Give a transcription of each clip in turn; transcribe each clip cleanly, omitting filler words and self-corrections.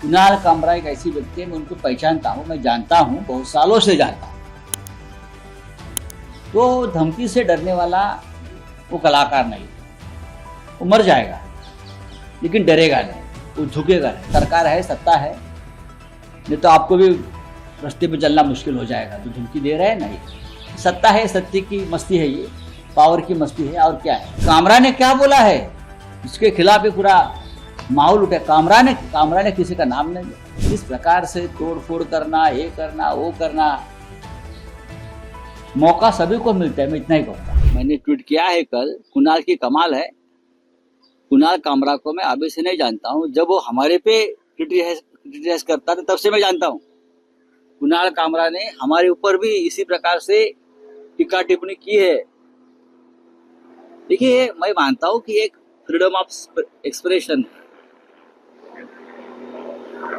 कुणाल कामरा एक ऐसी व्यक्ति है, मैं उनको पहचानता हूँ, मैं जानता हूँ, बहुत सालों से जानता हूँ। तो धमकी से डरने वाला वो कलाकार नहीं, वो मर जाएगा लेकिन डरेगा नहीं, वो झुकेगा नहीं। सरकार है, सत्ता है, नहीं तो आपको भी रास्ते पे चलना मुश्किल हो जाएगा। जो धमकी दे रहे हैं नहीं, सत्ता है, सत्य की मस्ती है, ये पावर की मस्ती है। और क्या है, कामरा ने क्या बोला है, इसके खिलाफ पूरा माहौल उठे। कामरा ने किसी का नाम नहीं लिया। इस प्रकार से तोड़ फोड़ करना, ये करना, वो करना, मौका सभी को मिलता है। मैं इतना ही कहूँगा। मैंने ट्वीट किया है कल, कुणाल की कमाल है। कुणाल कामरा को मैं अभी से नहीं जानता हूँ, जब वो हमारे पे क्रिटिसाइज करता था तब से मैं जानता हूँ। कुणाल कामरा ने हमारे ऊपर भी इसी प्रकार से टीका टिप्पणी की है। देखिए, मैं मानता हूँ कि एक फ्रीडम ऑफ एक्सप्रेशन है।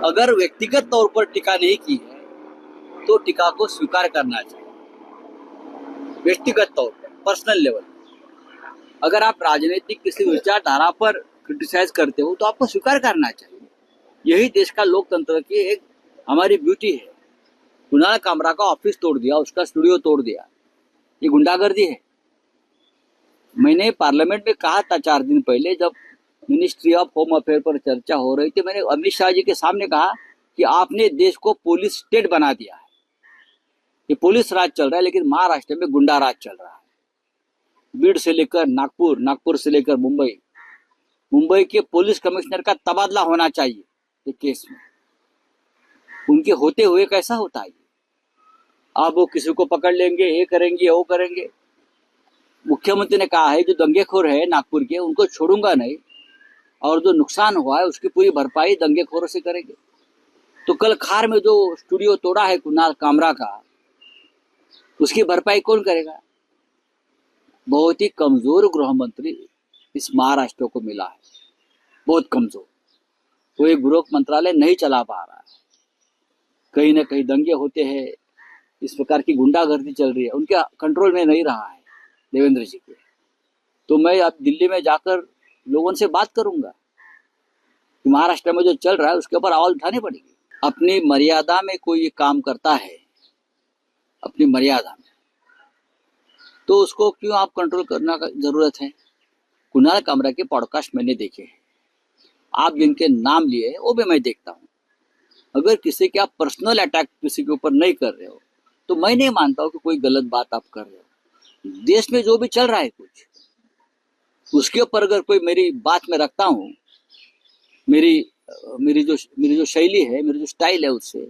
अगर व्यक्तिगत तौर पर टीका नहीं की है तो टीका को स्वीकार करना चाहिए। व्यक्तिगत तौर पर, पर्सनल लेवल, अगर आप राजनीतिक किसी विचारधारा पर क्रिटिसाइज करते हो तो आपको स्वीकार करना चाहिए। यही देश का लोकतंत्र की एक हमारी ब्यूटी है। कुणाल कामरा का ऑफिस तोड़ दिया, उसका स्टूडियो तोड़ दिया, ये गुंडागर्दी है। मैंने पार्लियामेंट में कहा था 4 दिन पहले, जब मिनिस्ट्री ऑफ होम अफेयर पर चर्चा हो रही थी, मैंने अमित शाह जी के सामने कहा कि आपने देश को पुलिस स्टेट बना दिया है। ये पुलिस राज चल रहा है, लेकिन महाराष्ट्र में गुंडा राज चल रहा है। बीड से लेकर नागपुर, नागपुर से लेकर मुंबई, मुंबई के पुलिस कमिश्नर का तबादला होना चाहिए ये केस में। उनके होते हुए कैसा होता है? अब वो किसी को पकड़ लेंगे, ये करेंगे, वो करेंगे। मुख्यमंत्री ने कहा है जो दंगेखोर है नागपुर के, उनको छोड़ूंगा नहीं, और जो नुकसान हुआ है उसकी पूरी भरपाई दंगेखोरों से करेंगे। तो कल खार में जो स्टूडियो तोड़ा है कुणाल कामरा का, उसकी भरपाई कौन करेगा? बहुत ही कमजोर गृह मंत्री इस महाराष्ट्र को मिला है, बहुत कमजोर। वो एक गृह मंत्रालय नहीं चला पा रहा है। कहीं ना कहीं दंगे होते हैं, इस प्रकार की गुंडागर्दी चल रही है, उनके कंट्रोल में नहीं रहा है देवेंद्र जी के। तो मैं अब दिल्ली में जाकर लोगों से बात करूंगा कि महाराष्ट्र में जो चल रहा है उसके ऊपर आवाज उठानी पड़ेगी। अपनी मर्यादा में कोई ये काम करता है, अपनी मर्यादा में, तो उसको क्यों आप कंट्रोल करना का जरूरत है? कुणाल कामरा के पॉडकास्ट मैंने देखे हैं, आप जिनके नाम लिए हैं वो भी मैं देखता हूँ। अगर किसी के आप पर्सनल अटैक किसी के ऊपर नहीं कर रहे हो तो मैं नहीं मानता हूँ कि कोई गलत बात आप कर रहे हो। देश में जो भी चल रहा है कुछ, उसके ऊपर अगर कोई मेरी बात में रखता हूँ, मेरी जो शैली है, मेरी जो स्टाइल है, उससे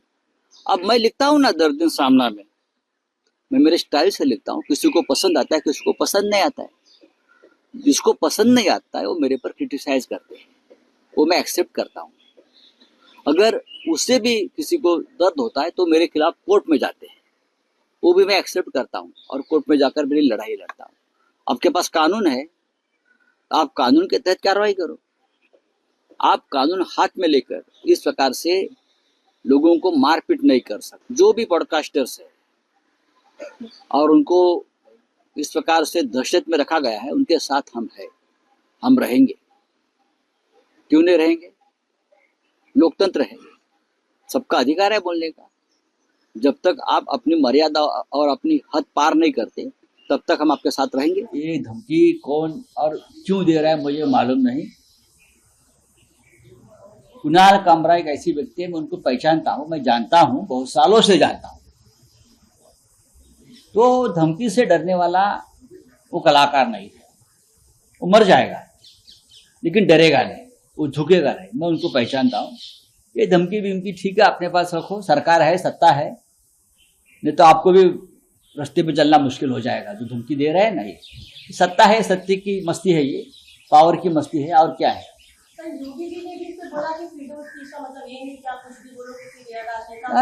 अब मैं लिखता हूँ ना 10 दिन सामना में, मैं मेरे स्टाइल से लिखता हूँ। किसी को पसंद आता है, किसी को पसंद नहीं आता है। जिसको पसंद नहीं आता है वो मेरे पर क्रिटिसाइज करते हैं, वो मैं एक्सेप्ट करता हूँ। अगर उससे भी किसी को दर्द होता है तो मेरे खिलाफ कोर्ट में जाते हैं, वो भी मैं एक्सेप्ट करता हूँ और कोर्ट में जाकर मेरी लड़ाई लड़ता हूँ। आपके पास कानून है, आप कानून के तहत कार्रवाई करो। आप कानून हाथ में लेकर इस प्रकार से लोगों को मारपीट नहीं कर सकते। जो भी पॉडकास्टर्स है और उनको इस प्रकार से दहशत में रखा गया है, उनके साथ हम हैं, हम रहेंगे। क्यों नहीं रहेंगे? लोकतंत्र है, सबका अधिकार है बोलने का। जब तक आप अपनी मर्यादा और अपनी हद पार नहीं करते तब तक हम आपके साथ रहेंगे। ये धमकी कौन और क्यों दे रहा है मुझे मालूम नहीं। कुणाल कामरा एक ऐसी व्यक्ति है, मैं उनको पहचानता हूँ, मैं जानता हूँ, बहुत सालों से जानता हूँ। तो धमकी से डरने वाला वो कलाकार नहीं है, वो मर जाएगा लेकिन डरेगा नहीं, वो झुकेगा नहीं। मैं उनको पहचानता हूँ। ये धमकी बिमकी ठीक है, अपने पास रखो, सरकार है, सत्ता है, नहीं तो आपको भी रास्ते पे चलना मुश्किल हो जाएगा। जो धमकी दे रहे हैं नहीं, सत्ता है, सत्य की मस्ती है, ये पावर की मस्ती है। और क्या है,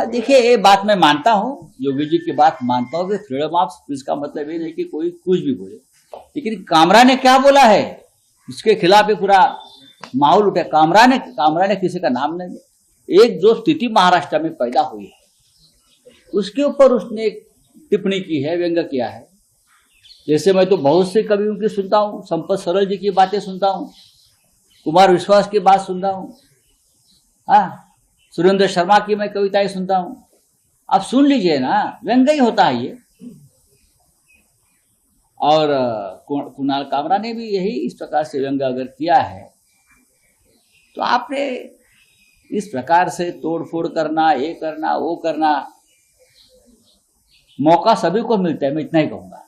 देखिए, ये बात मैं मानता हूँ, योगी जी की बात मानता हूँ कि फ्रीडम ऑफ स्पीच का मतलब ये नहीं कि कोई कुछ भी बोले, लेकिन कामरा ने क्या बोला है, इसके खिलाफ ये पूरा माहौल उठे। कामरा ने किसी का नाम नहीं लिया। एक जो स्थिति महाराष्ट्र में पैदा हुई है उसके ऊपर उसने एक टिप्पणी की है, व्यंग्य किया है। जैसे मैं तो बहुत से कवियों की सुनता हूँ, संपत सरल जी की बातें सुनता हूँ, कुमार विश्वास की बात सुनता हूँ, हाँ, सुरेंद्र शर्मा की मैं कविताएं सुनता हूं, आप सुन लीजिए ना, व्यंग्य ही होता है ये। और कुणाल कामरा ने भी यही इस प्रकार से व्यंग्य अगर किया है, तो आपने इस प्रकार से तोड़फोड़ करना, ये करना, वो करना, मौका सभी को मिलता है, मैं इतना ही कहूंगा।